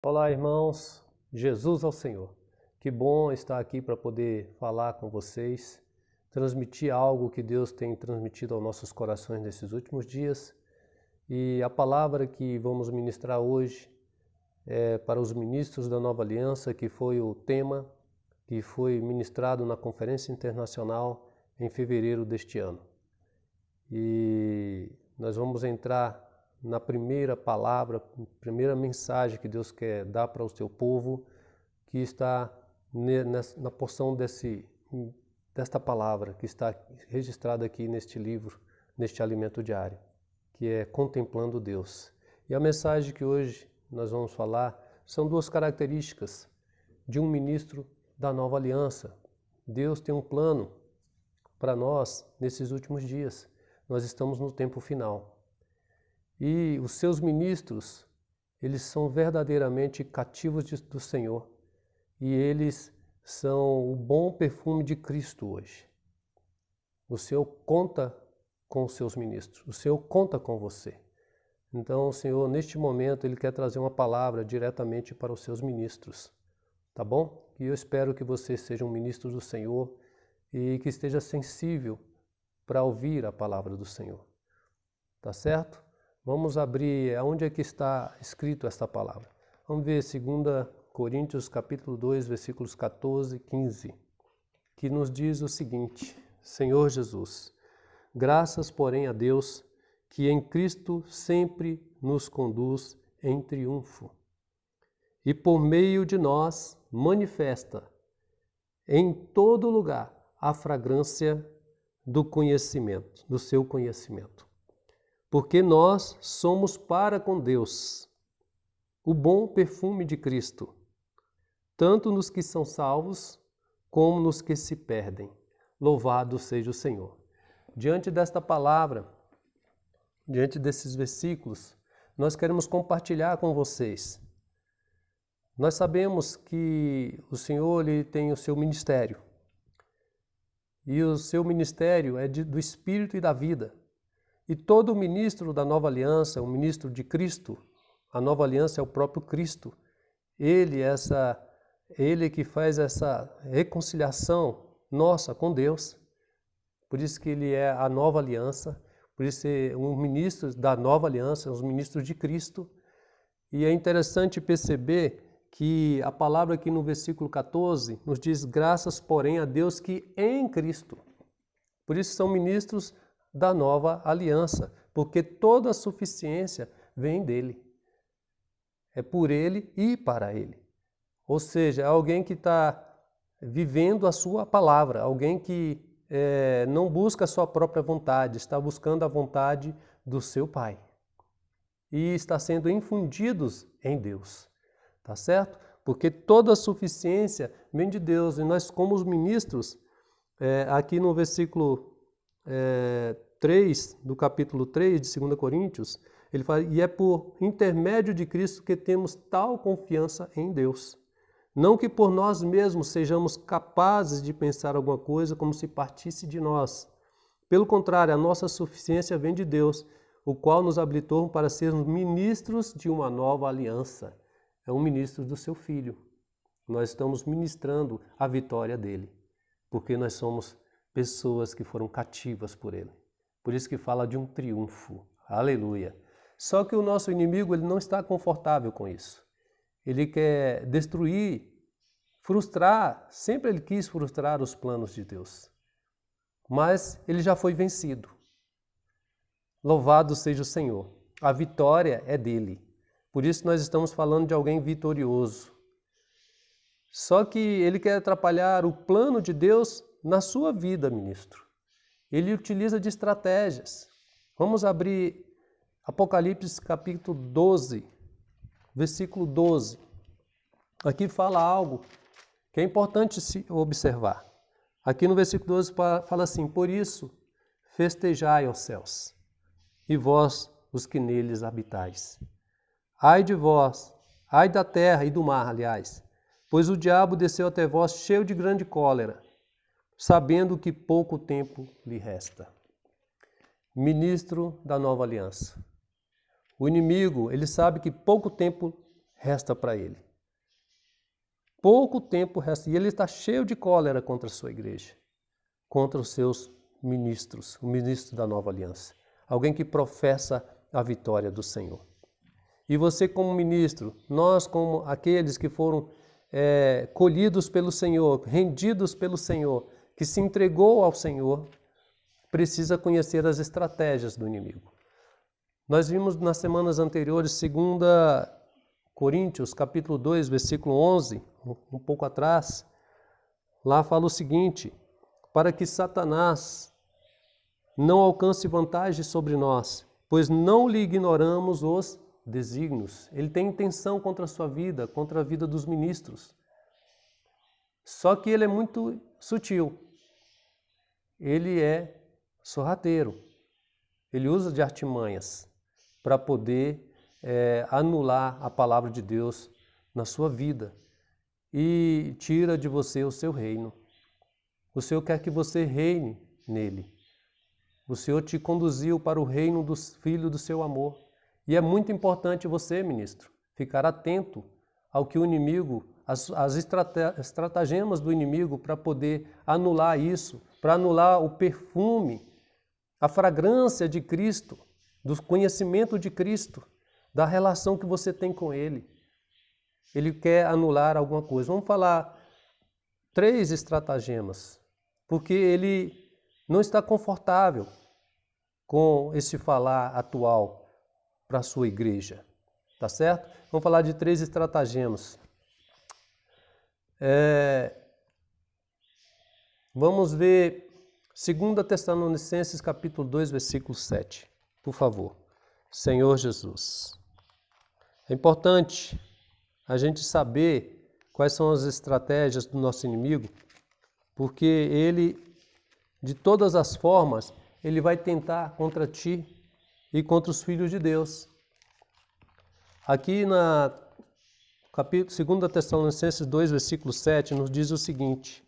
Olá, irmãos. Jesus ao Senhor. Que bom estar aqui para poder falar com vocês, transmitir algo que Deus tem transmitido aos nossos corações nesses últimos dias. E a palavra que vamos ministrar hoje é para os ministros da Nova Aliança, que foi o tema que foi ministrado na Conferência Internacional em fevereiro deste ano. E nós vamos entrar na primeira palavra, primeira mensagem que Deus quer dar para o seu povo, que está na porção desta palavra, que está registrada aqui neste livro, neste alimento diário, que é Contemplando Deus. E a mensagem que hoje nós vamos falar são duas características de um ministro da Nova Aliança. Deus tem um plano para nós nesses últimos dias. Nós estamos no tempo final. E os seus ministros, eles são verdadeiramente cativos do Senhor. E eles são o bom perfume de Cristo hoje. O Senhor conta com os seus ministros. O Senhor conta com você. Então, o Senhor, neste momento, Ele quer trazer uma palavra diretamente para os seus ministros. Tá bom? E eu espero que você seja um ministro do Senhor e que esteja sensível para ouvir a palavra do Senhor. Tá certo? Vamos abrir, aonde é que está escrito esta palavra? Vamos ver 2 Coríntios capítulo 2, versículos 14 e 15, que nos diz o seguinte: Senhor Jesus, graças, porém, a Deus, que em Cristo sempre nos conduz em triunfo, e por meio de nós manifesta em todo lugar a fragrância do conhecimento, do seu conhecimento. Porque nós somos para com Deus o bom perfume de Cristo, tanto nos que são salvos, como nos que se perdem. Louvado seja o Senhor. Diante desta palavra, diante desses versículos, nós queremos compartilhar com vocês. Nós sabemos que o Senhor ele tem o seu ministério. E o seu ministério é do Espírito e da vida. E todo ministro da Nova Aliança, o ministro de Cristo, a Nova Aliança é o próprio Cristo. Ele que faz essa reconciliação nossa com Deus. Por isso que ele é a Nova Aliança, por isso é um ministro da Nova Aliança, os ministros de Cristo. E é interessante perceber que a palavra aqui no versículo 14 nos diz: graças, porém, a Deus que em Cristo. Por isso são ministros da Nova Aliança, porque toda a suficiência vem dele. É por ele e para ele. Ou seja, é alguém que está vivendo a sua palavra, alguém que não busca a sua própria vontade, está buscando a vontade do seu Pai. E está sendo infundidos em Deus. Tá certo? Porque toda a suficiência vem de Deus. E nós, como os ministros, aqui no versículo 3, do capítulo 3 de 2 Coríntios, ele fala: e é por intermédio de Cristo que temos tal confiança em Deus. Não que por nós mesmos sejamos capazes de pensar alguma coisa como se partisse de nós. Pelo contrário, a nossa suficiência vem de Deus, o qual nos habilitou para sermos ministros de uma nova aliança. É um ministro do seu Filho. Nós estamos ministrando a vitória dele, porque nós somos pessoas que foram cativas por ele. Por isso que fala de um triunfo. Aleluia. Só que o nosso inimigo ele não está confortável com isso. Ele quer destruir, frustrar, sempre ele quis frustrar os planos de Deus. Mas ele já foi vencido. Louvado seja o Senhor. A vitória é dele. Por isso nós estamos falando de alguém vitorioso. Só que ele quer atrapalhar o plano de Deus na sua vida, ministro. Ele utiliza de estratégias. Vamos abrir Apocalipse capítulo 12, versículo 12. Aqui fala algo que é importante se observar. Aqui no versículo 12 fala assim: por isso festejai, ó céus, e vós os que neles habitais. Ai de vós, ai da terra e do mar, aliás, pois o diabo desceu até vós cheio de grande cólera, sabendo que pouco tempo lhe resta. Ministro da Nova Aliança. O inimigo, ele sabe que pouco tempo resta para ele. Pouco tempo resta. E ele está cheio de cólera contra a sua igreja, contra os seus ministros, o ministro da nova aliança. Alguém que professa a vitória do Senhor. E você como ministro, nós como aqueles que foram colhidos pelo Senhor, rendidos pelo Senhor, que se entregou ao Senhor, precisa conhecer as estratégias do inimigo. Nós vimos nas semanas anteriores, 2 Coríntios, capítulo 2, versículo 11, um pouco atrás, lá fala o seguinte: para que Satanás não alcance vantagem sobre nós, pois não lhe ignoramos os desígnios. Ele tem intenção contra a sua vida, contra a vida dos ministros. Só que ele é muito sutil. Ele é sorrateiro. Ele usa de artimanhas para poder anular a palavra de Deus na sua vida e tira de você o seu reino. O Senhor quer que você reine nele. O Senhor te conduziu para o reino dos filhos do seu amor. E é muito importante você, ministro, ficar atento ao que o inimigo, as estratagemas do inimigo para poder anular isso, para anular o perfume, a fragrância de Cristo, do conhecimento de Cristo, da relação que você tem com Ele. Ele quer anular alguma coisa. Vamos falar 3 estratagemas, porque ele não está confortável com esse falar atual para a sua igreja, tá certo? Vamos falar de 3 estratagemas. Vamos ver 2 Tessalonicenses capítulo 2, versículo 7, por favor. Senhor Jesus. É importante a gente saber quais são as estratégias do nosso inimigo, porque ele, de todas as formas, ele vai tentar contra ti e contra os filhos de Deus. Aqui na capítulo 2 Tessalonicenses 2, versículo 7, nos diz o seguinte: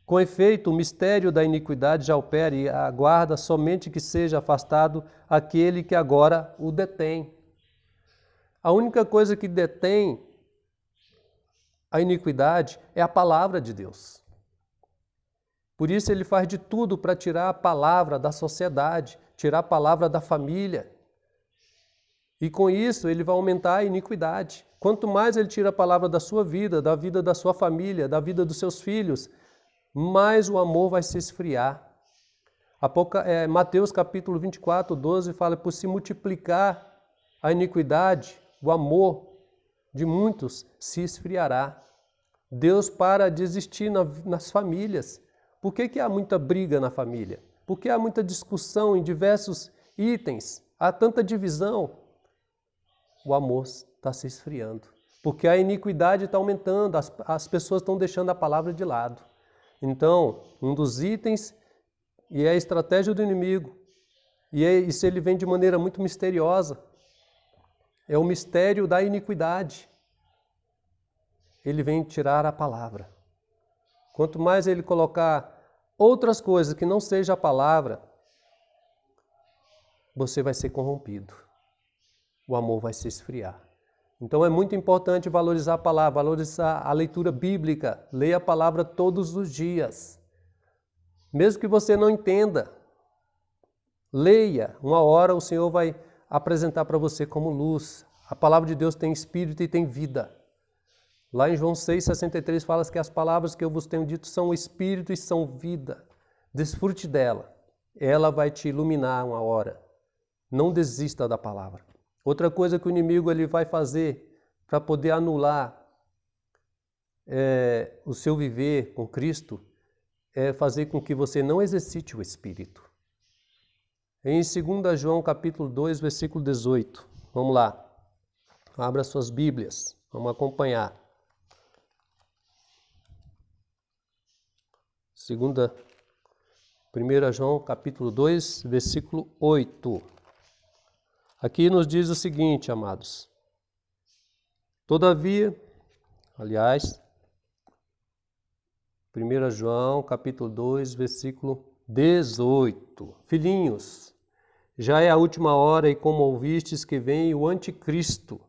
com efeito, o mistério da iniquidade já opera e aguarda somente que seja afastado aquele que agora o detém. A única coisa que detém a iniquidade é a palavra de Deus. Por isso ele faz de tudo para tirar a palavra da sociedade, tirar a palavra da família. E com isso ele vai aumentar a iniquidade. Quanto mais ele tira a palavra da sua vida, da vida da sua família, da vida dos seus filhos, mais o amor vai se esfriar. Mateus capítulo 24, 12 fala: por se multiplicar a iniquidade, o amor de muitos se esfriará. Deus para de existir nas famílias. Por que há muita briga na família? Por que há muita discussão em diversos itens? Há tanta divisão? O amor está se esfriando. Porque a iniquidade está aumentando, as pessoas estão deixando a palavra de lado. Então, um dos itens, e é a estratégia do inimigo, e isso ele vem de maneira muito misteriosa, é o mistério da iniquidade. Ele vem tirar a palavra. Quanto mais ele colocar outras coisas que não seja a palavra, você vai ser corrompido. O amor vai se esfriar. Então é muito importante valorizar a palavra, valorizar a leitura bíblica. Leia a palavra todos os dias. Mesmo que você não entenda, leia. Uma hora o Senhor vai apresentar para você como luz. A palavra de Deus tem espírito e tem vida. Lá em João 6,63 fala que as palavras que eu vos tenho dito são espírito e são vida. Desfrute dela. Ela vai te iluminar uma hora. Não desista da palavra. Outra coisa que o inimigo ele vai fazer para poder anular o seu viver com Cristo é fazer com que você não exercite o Espírito. Em 2 João capítulo 2, versículo 18. Vamos lá. Abra suas Bíblias. Vamos acompanhar. 1 João capítulo 2, versículo 8. Aqui nos diz o seguinte, amados. Todavia, 1 João capítulo 2, versículo 18. Filhinhos, já é a última hora e como ouvistes que vem o anticristo,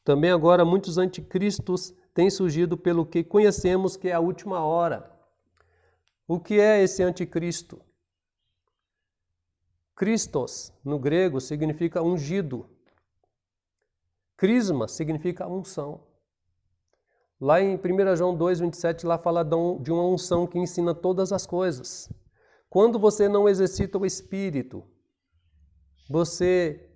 Também agora muitos anticristos têm surgido pelo que conhecemos que é a última hora. O que é esse anticristo? Christos, no grego, significa ungido. Crisma significa unção. Lá em 1 João 2,27, lá fala de uma unção que ensina todas as coisas. Quando você não exercita o Espírito, você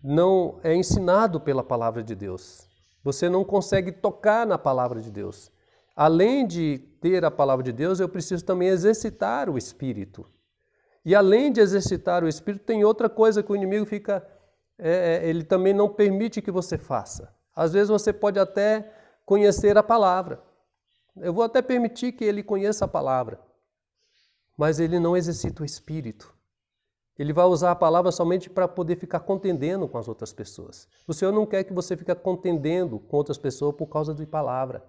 não é ensinado pela palavra de Deus. Você não consegue tocar na palavra de Deus. Além de ter a palavra de Deus, eu preciso também exercitar o Espírito. E além de exercitar o Espírito, tem outra coisa que o inimigo ele também não permite que você faça. Às vezes você pode até conhecer a palavra. Eu vou até permitir que ele conheça a palavra. Mas ele não exercita o Espírito. Ele vai usar a palavra somente para poder ficar contendendo com as outras pessoas. O Senhor não quer que você fique contendendo com outras pessoas por causa de palavra.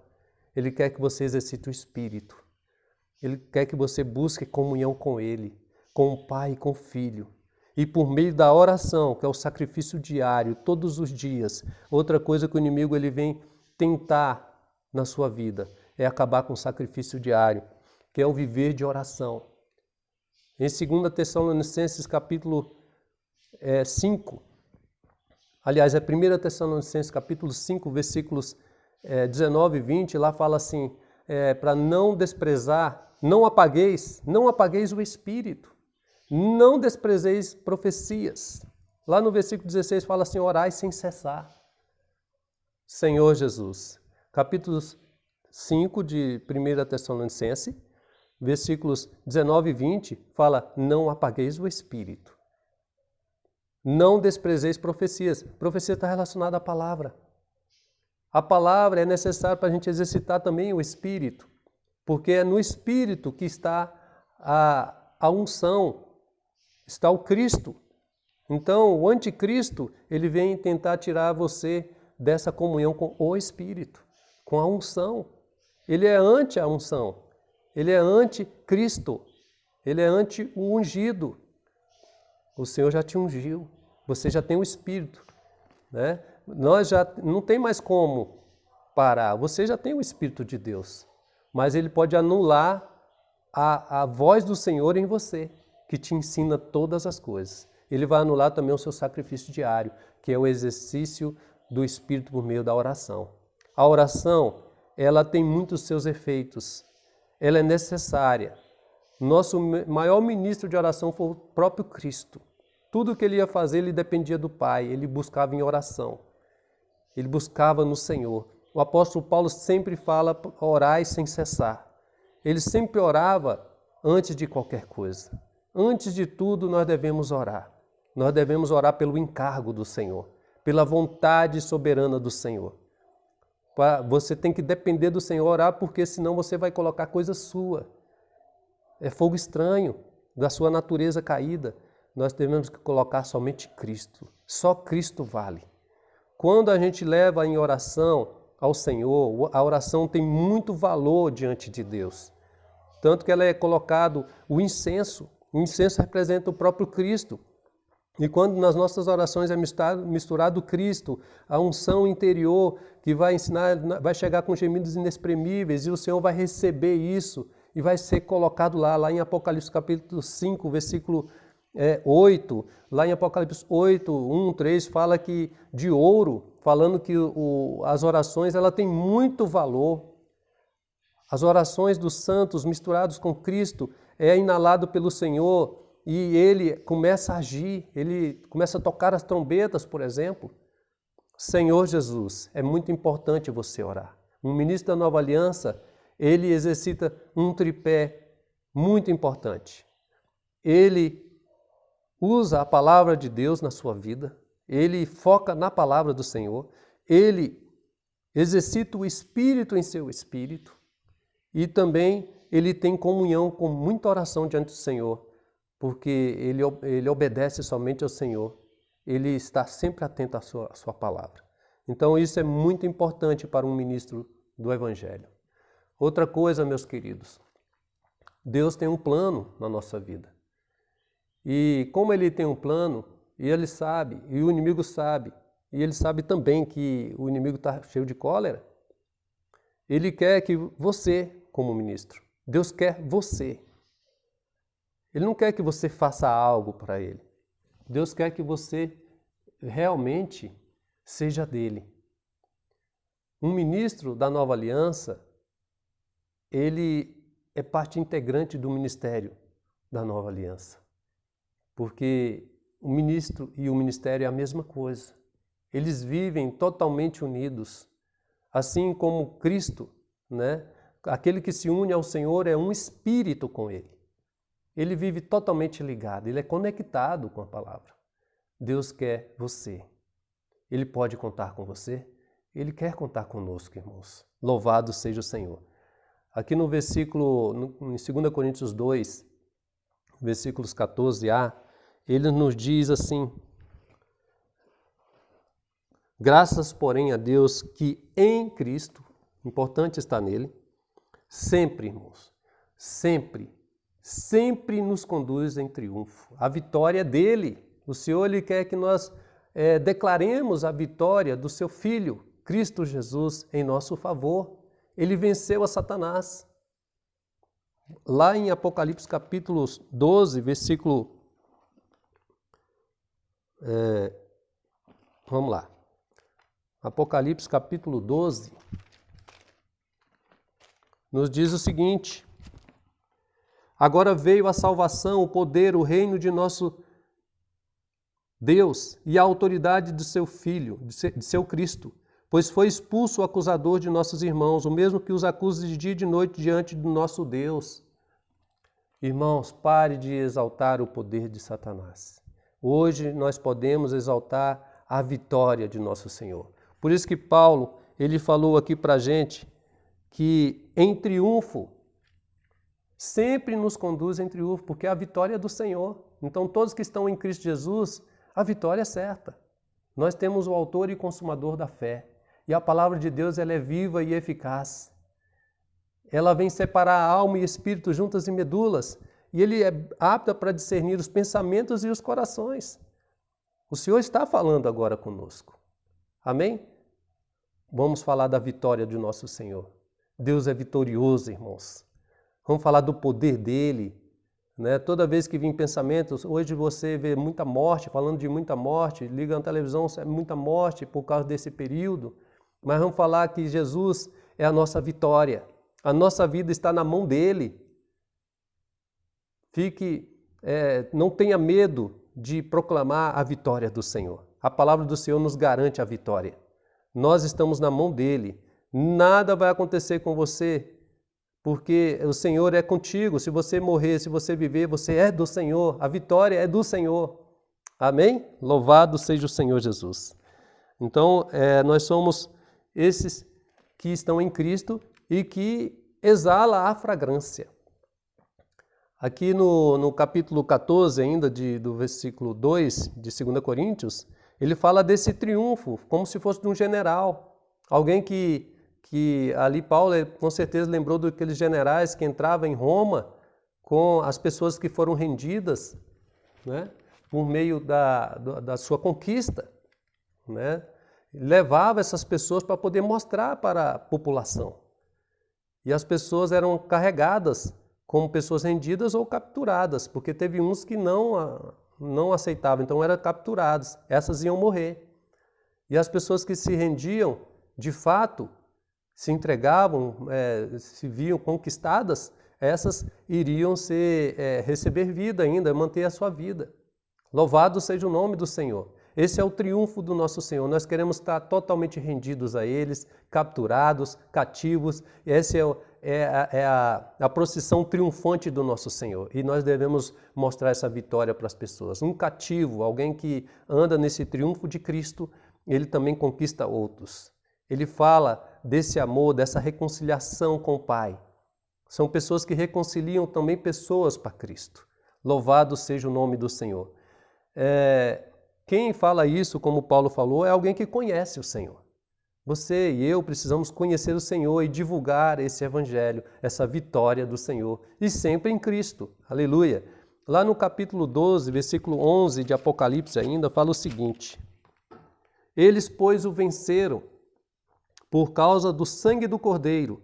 Ele quer que você exercite o Espírito. Ele quer que você busque comunhão com Ele, com o Pai e com o Filho. E por meio da oração, que é o sacrifício diário, todos os dias. Outra coisa que o inimigo ele vem tentar na sua vida é acabar com o sacrifício diário, que é o viver de oração. Em 2 Tessalonicenses capítulo 5, aliás, é 1 Tessalonicenses capítulo 5, versículos 19 e 20, lá fala assim, para não desprezar, não apagueis o Espírito, não desprezeis profecias. Lá no versículo 16 fala assim, orai sem cessar. Senhor Jesus, capítulo 5 de 1 Tessalonicenses, versículos 19 e 20, fala, não apagueis o Espírito. Não desprezeis profecias. Profecia está relacionada à palavra. A palavra é necessária para a gente exercitar também o Espírito, porque é no Espírito que está a unção, está o Cristo. Então, o anticristo, ele vem tentar tirar você dessa comunhão com o Espírito, com a unção. Ele é anti a unção. Ele é anti-Cristo, ele é anti-o ungido. O Senhor já te ungiu, você já tem o Espírito. Né? Nós já não tem mais como parar, você já tem o Espírito de Deus. Mas ele pode anular a voz do Senhor em você, que te ensina todas as coisas. Ele vai anular também o seu sacrifício diário, que é o exercício do Espírito por meio da oração. A oração, ela tem muitos seus efeitos. Ela é necessária. Nosso maior ministro de oração foi o próprio Cristo. Tudo que ele ia fazer, ele dependia do Pai, ele buscava em oração. Ele buscava no Senhor. O apóstolo Paulo sempre fala, orai sem cessar. Ele sempre orava antes de qualquer coisa. Antes de tudo, nós devemos orar. Nós devemos orar pelo encargo do Senhor, pela vontade soberana do Senhor. Você tem que depender do Senhor, orar, porque senão você vai colocar coisa sua. É fogo estranho, da sua natureza caída. Nós devemos colocar somente Cristo. Só Cristo vale. Quando a gente leva em oração ao Senhor, a oração tem muito valor diante de Deus. Tanto que ela é colocado o incenso. O incenso representa o próprio Cristo. E quando nas nossas orações é misturado Cristo, a unção interior que vai ensinar, vai chegar com gemidos inexprimíveis e o Senhor vai receber isso e vai ser colocado lá em Apocalipse capítulo 5, versículo 8, lá em Apocalipse 8, 1, 3, fala que de ouro, falando que as orações ela tem muito valor. As orações dos santos misturados com Cristo é inalado pelo Senhor e ele começa a agir, ele começa a tocar as trombetas, por exemplo. Senhor Jesus, é muito importante você orar. Um ministro da Nova Aliança, ele exercita um tripé muito importante. Ele usa a palavra de Deus na sua vida, ele foca na palavra do Senhor, ele exercita o Espírito em seu espírito e também ele tem comunhão com muita oração diante do Senhor, porque ele obedece somente ao Senhor, ele está sempre atento à sua palavra. Então isso é muito importante para um ministro do Evangelho. Outra coisa, meus queridos, Deus tem um plano na nossa vida. E como ele tem um plano, e ele sabe, e o inimigo sabe, e ele sabe também que o inimigo está cheio de cólera, ele quer que você, como ministro, Deus quer você. Ele não quer que você faça algo para ele. Deus quer que você realmente seja dele. Um ministro da Nova Aliança, ele é parte integrante do ministério da Nova Aliança. Porque o ministro e o ministério é a mesma coisa. Eles vivem totalmente unidos. Assim como Cristo, né? Aquele que se une ao Senhor é um espírito com Ele. Ele vive totalmente ligado, ele é conectado com a palavra. Deus quer você. Ele pode contar com você? Ele quer contar conosco, irmãos. Louvado seja o Senhor. Aqui no versículo, em 2 Coríntios 2, versículos 14a, ele nos diz assim: graças, porém, a Deus que em Cristo, importante está nele, sempre, irmãos, sempre nos conduz em triunfo. A vitória é dele. O Senhor, ele quer que nós declaremos a vitória do seu Filho, Cristo Jesus, em nosso favor. Ele venceu a Satanás. Lá em Apocalipse capítulo 12, versículo... vamos lá. Apocalipse capítulo 12 nos diz o seguinte: agora veio a salvação, o poder, o reino de nosso Deus e a autoridade de seu Filho, de seu Cristo, pois foi expulso o acusador de nossos irmãos, o mesmo que os acusa de dia e de noite diante do nosso Deus. Irmãos, pare de exaltar o poder de Satanás. Hoje nós podemos exaltar a vitória de nosso Senhor. Por isso que Paulo, ele falou aqui para a gente que em triunfo, sempre nos conduz em triunfo, porque a vitória é do Senhor. Então todos que estão em Cristo Jesus, a vitória é certa. Nós temos o autor e consumador da fé. E a palavra de Deus, ela é viva e eficaz. Ela vem separar alma e espírito juntas e medulas. E ele é apto para discernir os pensamentos e os corações. O Senhor está falando agora conosco. Amém? Vamos falar da vitória de nosso Senhor. Deus é vitorioso, irmãos. Vamos falar do poder dele. Né? Toda vez que vem pensamentos, hoje você vê muita morte, falando de muita morte, liga na televisão, é muita morte por causa desse período. Mas vamos falar que Jesus é a nossa vitória. A nossa vida está na mão dele. Não tenha medo de proclamar a vitória do Senhor. A palavra do Senhor nos garante a vitória. Nós estamos na mão dele. Nada vai acontecer com você, porque o Senhor é contigo. Se você morrer, se você viver, você é do Senhor. A vitória é do Senhor. Amém? Louvado seja o Senhor Jesus. Então, nós somos esses que estão em Cristo e que exala a fragrância. Aqui no capítulo 14 ainda, do versículo 2 de 2 Coríntios, ele fala desse triunfo, como se fosse de um general. Alguém que ali Paulo com certeza lembrou daqueles generais que entravam em Roma com as pessoas que foram rendidas, né, por meio da sua conquista, né? Levava essas pessoas para poder mostrar para a população. E as pessoas eram carregadas como pessoas rendidas ou capturadas, porque teve uns que não aceitavam, então eram capturados. Essas iam morrer. E as pessoas que se rendiam, de fato, se entregavam, se viam conquistadas, essas iriam receber vida ainda, manter a sua vida. Louvado seja o nome do Senhor. Esse é o triunfo do nosso Senhor. Nós queremos estar totalmente rendidos a eles, capturados, cativos. Essa é a procissão triunfante do nosso Senhor. E nós devemos mostrar essa vitória para as pessoas. Um cativo, alguém que anda nesse triunfo de Cristo, ele também conquista outros. Ele fala desse amor, dessa reconciliação com o Pai. São pessoas que reconciliam também pessoas para Cristo. Louvado seja o nome do Senhor. Quem fala isso, como Paulo falou, é alguém que conhece o Senhor. Você e eu precisamos conhecer o Senhor e divulgar esse evangelho, essa vitória do Senhor, e sempre em Cristo. Aleluia! Lá no capítulo 12, versículo 11 de Apocalipse ainda, fala o seguinte: Eles, pois, o venceram por causa do sangue do Cordeiro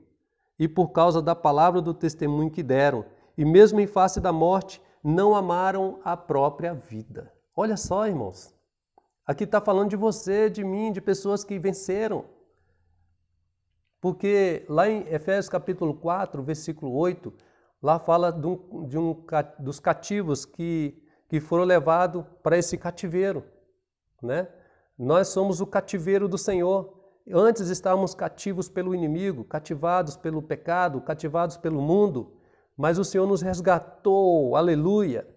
e por causa da palavra do testemunho que deram, e mesmo em face da morte, não amaram a própria vida. Olha só, irmãos, aqui está falando de você, de mim, de pessoas que venceram. Porque lá em Efésios capítulo 4, versículo 8, lá fala dos cativos que foram levados para esse cativeiro, né? Nós somos o cativeiro do Senhor. Antes estávamos cativos pelo inimigo, cativados pelo pecado, cativados pelo mundo, mas o Senhor nos resgatou, aleluia!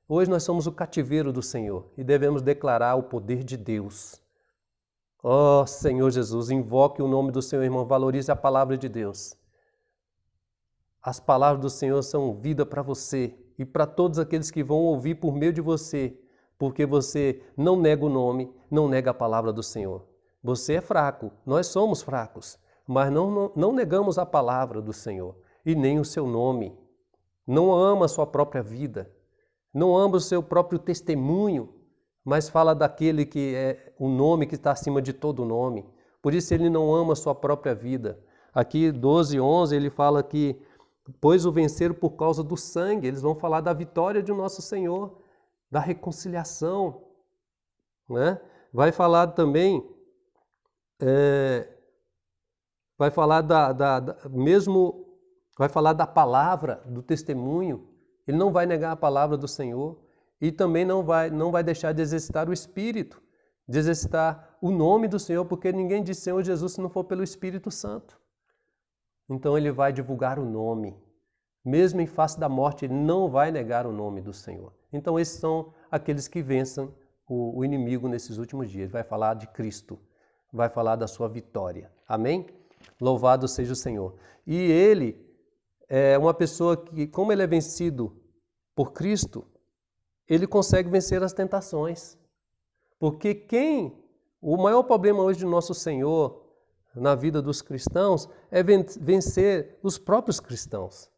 Hoje nós somos o cativeiro do Senhor e devemos declarar o poder de Deus. Ó Senhor Jesus, invoque o nome do Senhor, irmão, valorize a palavra de Deus. As palavras do Senhor são vida para você e para todos aqueles que vão ouvir por meio de você, porque você não nega o nome, não nega a palavra do Senhor. Você é fraco, nós somos fracos, mas não negamos a palavra do Senhor e nem o seu nome. Não ama a sua própria vida, não ama o seu próprio testemunho, mas fala daquele que é o nome que está acima de todo nome. Por isso ele não ama a sua própria vida. Aqui 12:11 ele fala que, pois o venceram por causa do sangue, eles vão falar da vitória de nosso Senhor, da reconciliação, né? Vai falar também, vai falar vai falar da palavra, do testemunho. Ele não vai negar a palavra do Senhor e também não vai deixar de exercitar o Espírito, de exercitar o nome do Senhor, porque ninguém diz Senhor Jesus se não for pelo Espírito Santo. Então ele vai divulgar o nome. Mesmo em face da morte, ele não vai negar o nome do Senhor. Então esses são aqueles que vencem o inimigo nesses últimos dias. Ele vai falar de Cristo, vai falar da sua vitória. Amém? Louvado seja o Senhor. E ele é uma pessoa que, como ele é vencido por Cristo, ele consegue vencer as tentações. Porque o maior problema hoje de nosso Senhor na vida dos cristãos é vencer os próprios cristãos.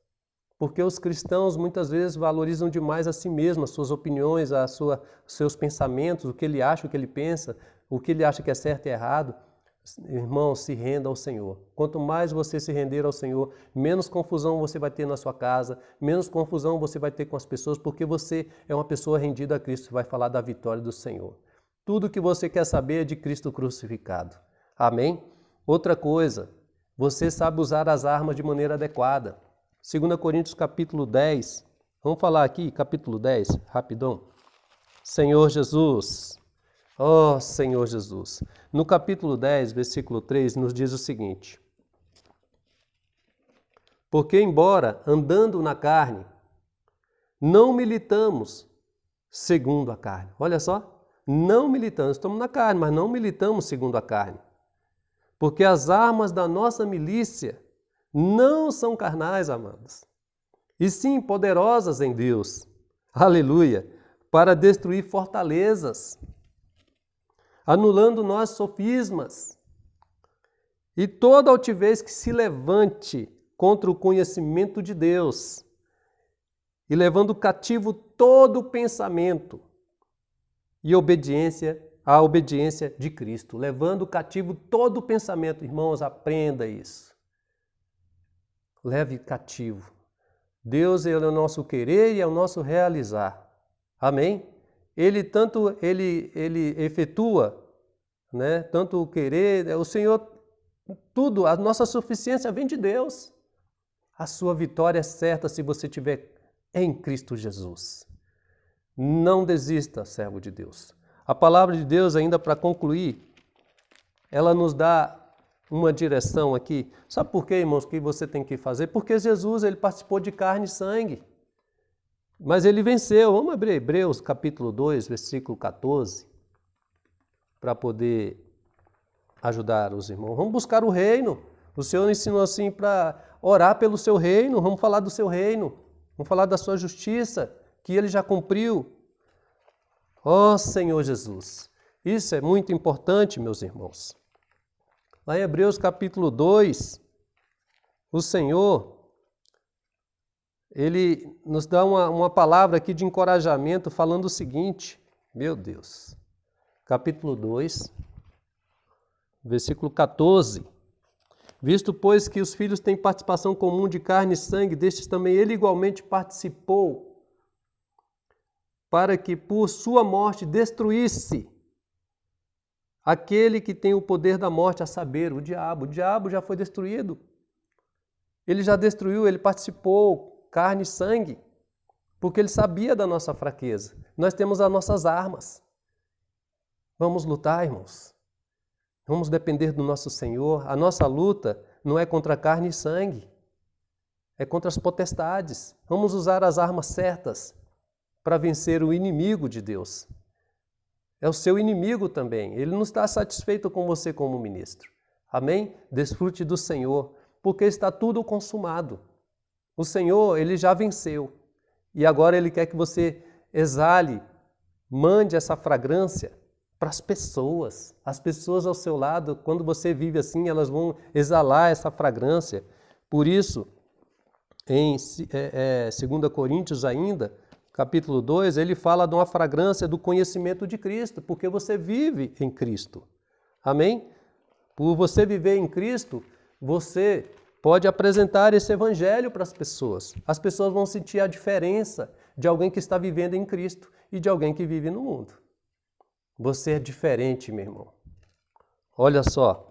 Porque os cristãos muitas vezes valorizam demais a si mesmos, as suas opiniões, os seus pensamentos, o que ele acha, o que ele pensa, o que ele acha que é certo e errado. Irmão, se renda ao Senhor. Quanto mais você se render ao Senhor, menos confusão você vai ter na sua casa, menos confusão você vai ter com as pessoas, porque você é uma pessoa rendida a Cristo, vai falar da vitória do Senhor. Tudo que você quer saber é de Cristo crucificado. Amém? Outra coisa, você sabe usar as armas de maneira adequada. 2 Coríntios capítulo 10, vamos falar aqui, capítulo 10, rapidão. Senhor Jesus, ó Senhor Jesus. No capítulo 10, versículo 3, nos diz o seguinte: porque embora andando na carne, não militamos segundo a carne. Olha só, não militamos, estamos na carne, mas não militamos segundo a carne. Porque as armas da nossa milícia não são carnais, amados, e sim poderosas em Deus, aleluia, para destruir fortalezas, anulando nossos sofismas e toda altivez que se levante contra o conhecimento de Deus, e levando cativo todo pensamento e à obediência de Cristo, levando cativo todo pensamento. Irmãos, aprenda isso. Leve cativo. Deus é o nosso querer e é o nosso realizar. Amém? Ele efetua, né? Tanto o querer, o Senhor, tudo, a nossa suficiência vem de Deus. A sua vitória é certa se você estiver em Cristo Jesus. Não desista, servo de Deus. A palavra de Deus, ainda para concluir, ela nos dá uma direção aqui. Sabe por quê, irmãos, que você tem que fazer? Porque Jesus, ele participou de carne e sangue. Mas ele venceu. Vamos abrir Hebreus capítulo 2, versículo 14, para poder ajudar os irmãos. Vamos buscar o reino. O Senhor ensinou assim para orar pelo seu reino. Vamos falar do seu reino. Vamos falar da sua justiça, que ele já cumpriu. Ó Senhor Jesus. Isso é muito importante, meus irmãos. Lá em Hebreus capítulo 2, o Senhor, ele nos dá uma palavra aqui de encorajamento, falando o seguinte, meu Deus, capítulo 2, versículo 14. Visto, pois, que os filhos têm participação comum de carne e sangue, destes também ele igualmente participou, para que por sua morte destruísse aquele que tem o poder da morte, a saber, o diabo. O diabo já foi destruído. Ele já destruiu, ele participou, carne e sangue, porque ele sabia da nossa fraqueza. Nós temos as nossas armas. Vamos lutar, irmãos. Vamos depender do nosso Senhor. A nossa luta não é contra carne e sangue, é contra as potestades. Vamos usar as armas certas para vencer o inimigo de Deus. É o seu inimigo também. Ele não está satisfeito com você como ministro. Amém? Desfrute do Senhor, porque está tudo consumado. O Senhor, ele já venceu. E agora ele quer que você exale, mande essa fragrância para as pessoas. As pessoas ao seu lado, quando você vive assim, elas vão exalar essa fragrância. Por isso, em 2 Coríntios ainda, capítulo 2, ele fala de uma fragrância do conhecimento de Cristo, porque você vive em Cristo. Amém? Por você viver em Cristo, você pode apresentar esse evangelho para as pessoas. As pessoas vão sentir a diferença de alguém que está vivendo em Cristo e de alguém que vive no mundo. Você é diferente, meu irmão. Olha só.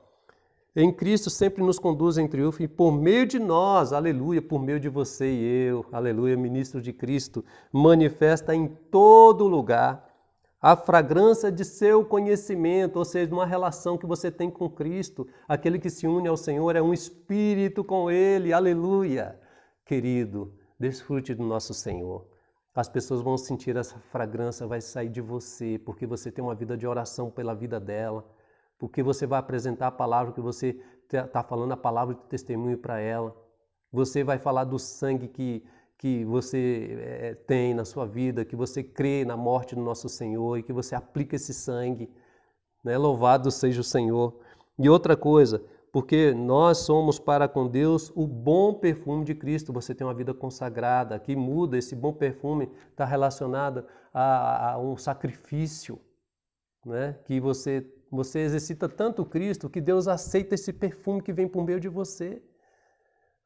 Em Cristo sempre nos conduz em triunfo e por meio de nós, aleluia, por meio de você e eu, aleluia, ministro de Cristo, manifesta em todo lugar a fragrância de seu conhecimento, ou seja, uma relação que você tem com Cristo. Aquele que se une ao Senhor é um espírito com Ele, aleluia. Querido, desfrute do nosso Senhor. As pessoas vão sentir essa fragrância, vai sair de você, porque você tem uma vida de oração pela vida dela. Porque você vai apresentar a palavra que você está falando, a palavra de testemunho para ela. Você vai falar do sangue que você tem na sua vida, que você crê na morte do nosso Senhor e que você aplica esse sangue. Né? Louvado seja o Senhor. E outra coisa, porque nós somos para com Deus o bom perfume de Cristo. Você tem uma vida consagrada, que muda, esse bom perfume está relacionado a um sacrifício, né? Que você exercita tanto Cristo que Deus aceita esse perfume que vem por meio de você.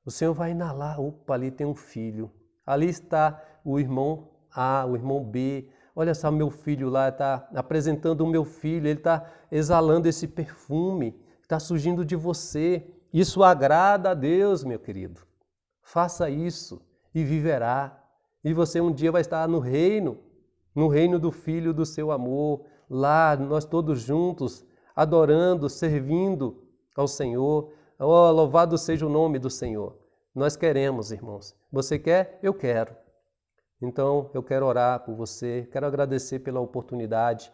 O Senhor vai inalar, opa, ali tem um filho. Ali está o irmão A, o irmão B. Olha só, meu filho lá está apresentando o meu filho, ele está exalando esse perfume, está surgindo de você. Isso agrada a Deus, meu querido. Faça isso e viverá. E você um dia vai estar no reino do Filho do seu amor, lá, nós todos juntos, adorando, servindo ao Senhor. Oh, louvado seja o nome do Senhor. Nós queremos, irmãos. Você quer? Eu quero. Então, eu quero orar por você, quero agradecer pela oportunidade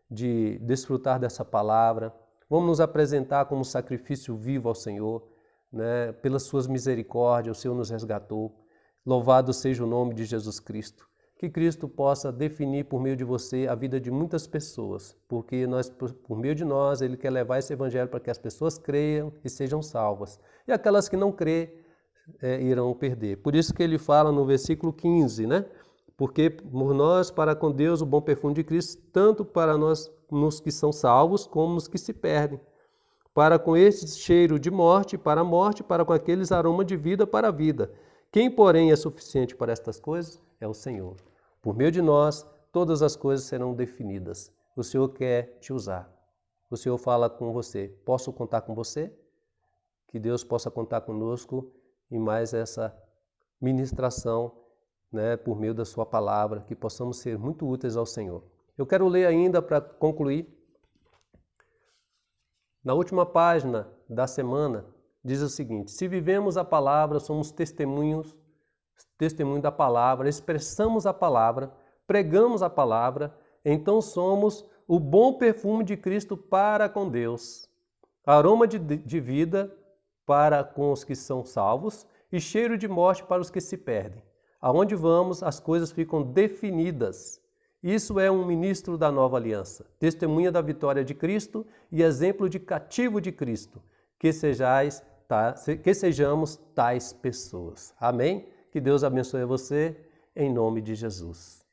de desfrutar dessa palavra. Vamos nos apresentar como sacrifício vivo ao Senhor, né? Pelas suas misericórdias, o Senhor nos resgatou. Louvado seja o nome de Jesus Cristo. Que Cristo possa definir por meio de você a vida de muitas pessoas, porque por meio de nós, Ele quer levar esse evangelho para que as pessoas creiam e sejam salvas. E aquelas que não crêem irão perder. Por isso que ele fala no versículo 15, né? Porque por nós, para com Deus, o bom perfume de Cristo, tanto para nós, nos que são salvos, como nos que se perdem. Para com estes cheiro de morte, para a morte, para com aqueles aroma de vida, para a vida. Quem, porém, é suficiente para estas coisas? É o Senhor. Por meio de nós, todas as coisas serão definidas. O Senhor quer te usar. O Senhor fala com você. Posso contar com você? Que Deus possa contar conosco em mais essa ministração, né, por meio da sua palavra, que possamos ser muito úteis ao Senhor. Eu quero ler ainda para concluir. Na última página da semana, diz o seguinte: se vivemos a palavra, somos testemunho da palavra, expressamos a palavra, pregamos a palavra, então somos o bom perfume de Cristo para com Deus, aroma de vida para com os que são salvos e cheiro de morte para os que se perdem. Aonde vamos, as coisas ficam definidas. Isso é um ministro da nova aliança, testemunha da vitória de Cristo e exemplo de cativo de Cristo. Que sejamos tais pessoas. Amém? Que Deus abençoe você, em nome de Jesus.